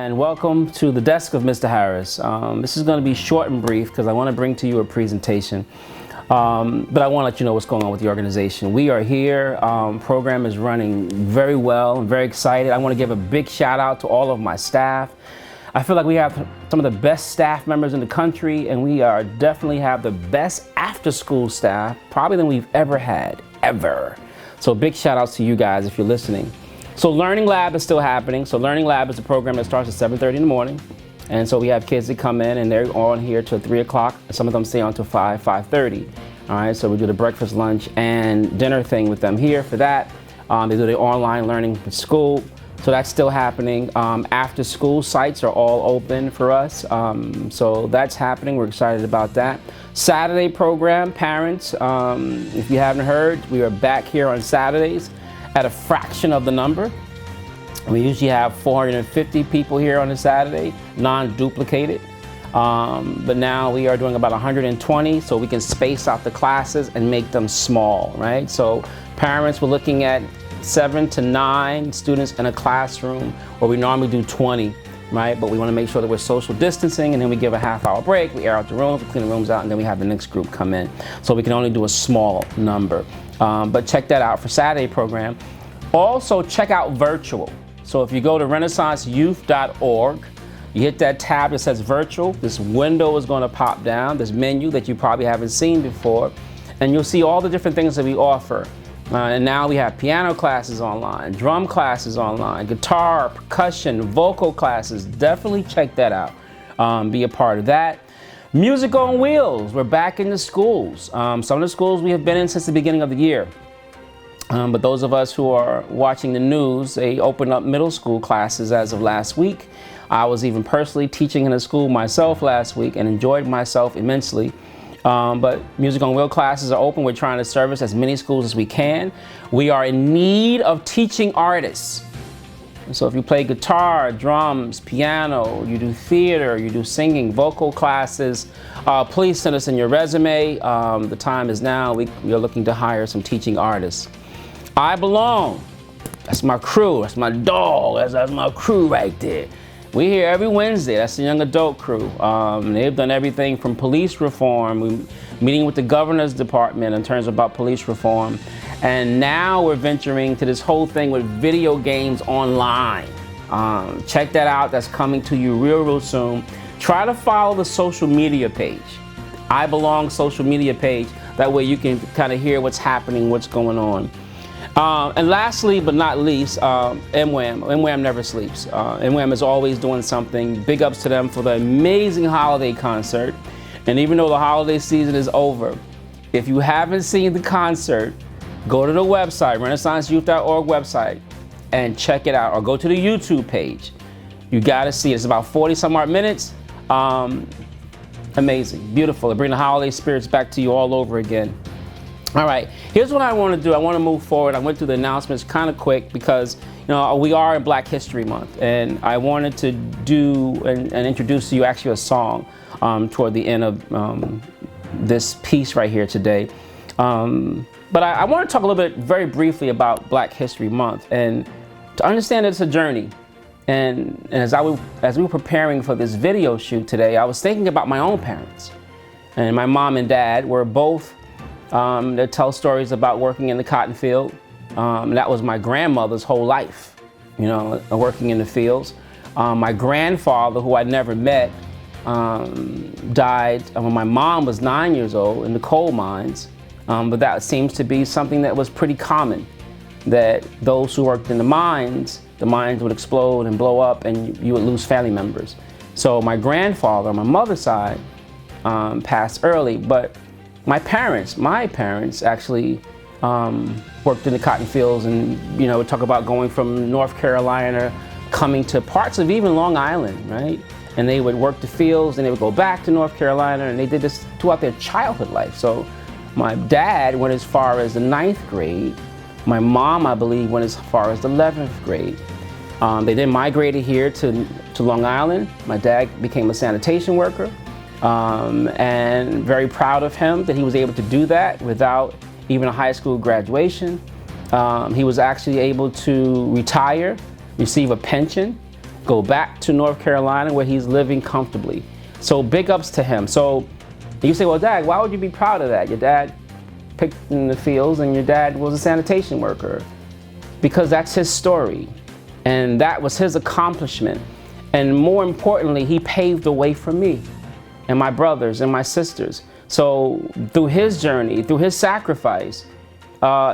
and welcome to the desk of Mr. Harris. This is going to be short and brief because I want to bring to you a presentation, but I want to let you know what's going on with the organization. We are here. Program is running very well. I'm very excited. I want to give a big shout out to all of my staff. I feel like we have some of the best staff members in the country, and we are definitely have the best after-school staff probably than we've ever had, ever. So big shout outs to you guys if you're listening. So Learning Lab is still happening. So Learning Lab is a program that starts at 7:30 in the morning. And so we have kids that come in and they're on here till 3 o'clock. Some of them stay on till 5:30. All right, so we do the breakfast, lunch, and dinner thing with them here for that. They do the online learning at school. So that's still happening. After school sites are all open for us. So that's happening. We're excited about that. Saturday program, parents, if you haven't heard, we are back here on Saturdays at a fraction of the number. We usually have 450 people here on a Saturday, non-duplicated. But now we are doing about 120, so we can space out the classes and make them small, right? So parents, we're looking at 7 to 9 students in a classroom where we normally do 20, right? But we want to make sure that we're social distancing, and then we give a half-hour break, we air out the rooms, we clean the rooms out, and then we have the next group come in. So we can only do a small number. But check that out for Saturday program. Also check out virtual. So if you go to renaissanceyouth.org, you hit that tab that says virtual, this window is going to pop down, this menu that you probably haven't seen before, and you'll see all the different things that we offer. And now we have piano classes online, drum classes online, guitar, percussion, vocal classes. Definitely check that out. Be a part of that. Music on Wheels, we're back in the schools. Some of the schools we have been in since the beginning of the year. But those of us who are watching the news, they opened up middle school classes as of last week. I was even personally teaching in a school myself last week and enjoyed myself immensely. But Music on Wheel classes are open. We're trying to service as many schools as we can. We are in need of teaching artists. So if you play guitar, drums, piano, you do theater, you do singing, vocal classes, please send us in your resume. The time is now. We are looking to hire some teaching artists. iBelong, that's my crew, that's my dog, that's my crew right there. We're here every Wednesday. That's the young adult crew. They've done everything from police reform. We're meeting with the governor's department in terms about police reform. And now we're venturing to this whole thing with video games online. Check that out. That's coming to you real soon. Try to follow the social media page. iBelong social media page. That way you can kind of hear what's happening, what's going on. And lastly, but not least, MWAM. MWAM never sleeps. MWAM is always doing something. Big ups to them for the amazing holiday concert. And even though the holiday season is over, if you haven't seen the concert, go to the website, renaissanceyouth.org website, and check it out. Or go to the YouTube page. You got to see it. It's about 40 some odd minutes. Amazing, beautiful. They bring the holiday spirits back to you all over again. All right, here's what I want to do. I want to move forward. I went through the announcements kind of quick because, you know, we are in Black History Month, and I wanted to do and introduce to you actually a song toward the end of this piece right here today. But I want to talk a little bit very briefly about Black History Month, and to understand that it's a journey. And as we were preparing for this video shoot today, I was thinking about my own parents. And my mom and dad were both that tell stories about working in the cotton field. That was my grandmother's whole life, you know, working in the fields. My grandfather, who I never met, died when my mom was 9 years old in the coal mines. But that seems to be something that was pretty common, that those who worked in the mines would explode and blow up and you would lose family members. So my grandfather on my mother's side passed early, but my parents actually worked in the cotton fields, and you know, talk about going from North Carolina, coming to parts of even Long Island, right? And they would work the fields, and they would go back to North Carolina, and they did this throughout their childhood life. So my dad went as far as the 9th grade. My mom, I believe, went as far as the 11th grade. They then migrated here to Long Island. My dad became a sanitation worker. And very proud of him that he was able to do that without even a high school graduation. He was actually able to retire, receive a pension, go back to North Carolina where he's living comfortably. So big ups to him. So you say, well, Dad, why would you be proud of that? Your dad picked in the fields and your dad was a sanitation worker. Because that's his story. And that was his accomplishment. And more importantly, he paved the way for me and my brothers and my sisters. So through his journey, through his sacrifice,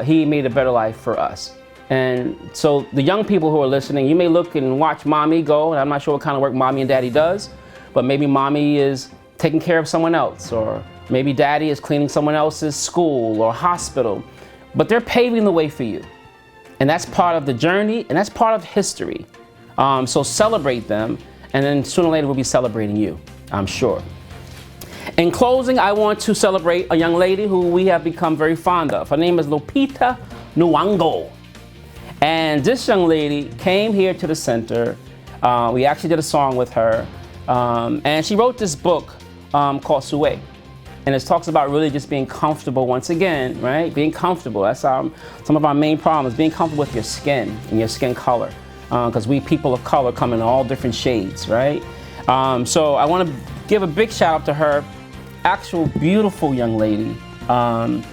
he made a better life for us. And so the young people who are listening, you may look and watch Mommy go, and I'm not sure what kind of work Mommy and Daddy does, but maybe Mommy is taking care of someone else, or maybe Daddy is cleaning someone else's school or hospital, but they're paving the way for you. And that's part of the journey, and that's part of history. So celebrate them, and then sooner or later we'll be celebrating you, I'm sure. In closing, I want to celebrate a young lady who we have become very fond of. Her name is Lupita Nyong'o. And this young lady came here to the center. We actually did a song with her. And she wrote this book called Sue. And it talks about really just being comfortable once again, right? Being comfortable. That's some of our main problems, being comfortable with your skin and your skin color. Because we people of color come in all different shades, right? So I want to give a big shout out to her, actual beautiful young lady.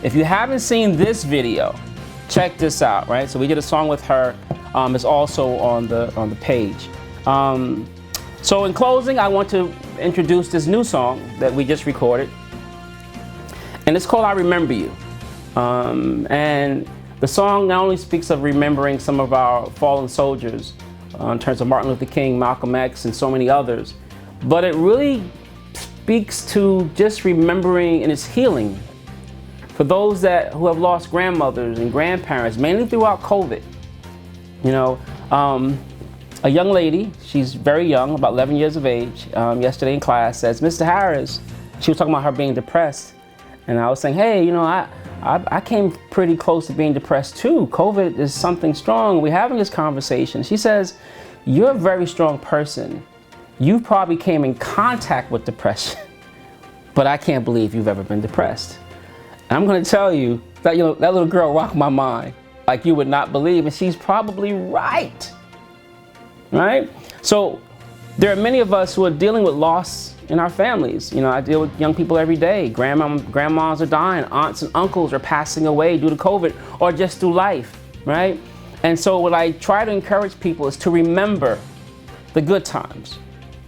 If you haven't seen this video, check this out, right? So we did a song with her. It's also on the page. So in closing, I want to introduce this new song that we just recorded. And it's called I Remember You. And the song not only speaks of remembering some of our fallen soldiers in terms of Martin Luther King, Malcolm X, and so many others, but it really speaks to just remembering and its healing for those who have lost grandmothers and grandparents, mainly throughout COVID. You know, a young lady, she's very young, about 11 years of age, yesterday in class says, Mr. Harris, she was talking about her being depressed. And I was saying, hey, you know, I came pretty close to being depressed too. COVID is something strong. We're having this conversation. She says, you're a very strong person. You probably came in contact with depression, but I can't believe you've ever been depressed. And I'm going to tell you that, you know, that little girl rocked my mind like you would not believe, and she's probably right. Right? So there are many of us who are dealing with loss in our families. You know, I deal with young people every day. Grandmas are dying, aunts and uncles are passing away due to COVID or just through life, right? And so what I try to encourage people is to remember the good times.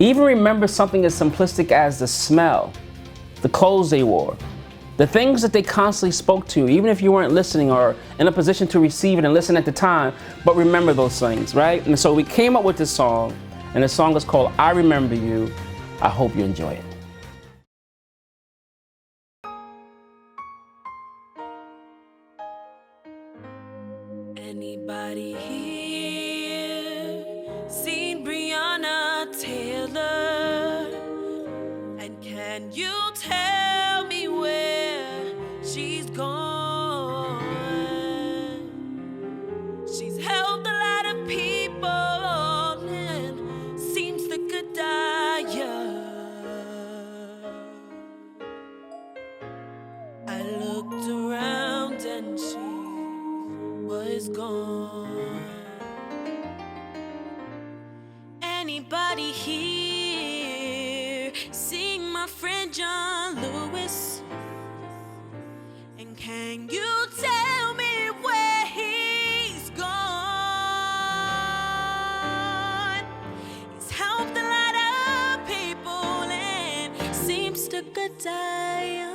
Even remember something as simplistic as the smell, the clothes they wore, the things that they constantly spoke to, even if you weren't listening or in a position to receive it and listen at the time, but remember those things, right? And so we came up with this song, and the song is called I Remember You. I hope you enjoy it. Anybody here seen Breonna Taylor? And can you tell me where she's gone? She's helped a lot of people and seems the good dyer. I looked around and she was gone. Anybody here sing my friend John Lewis? And can you tell me where he's gone? He's helped a lot of people and seems to good die.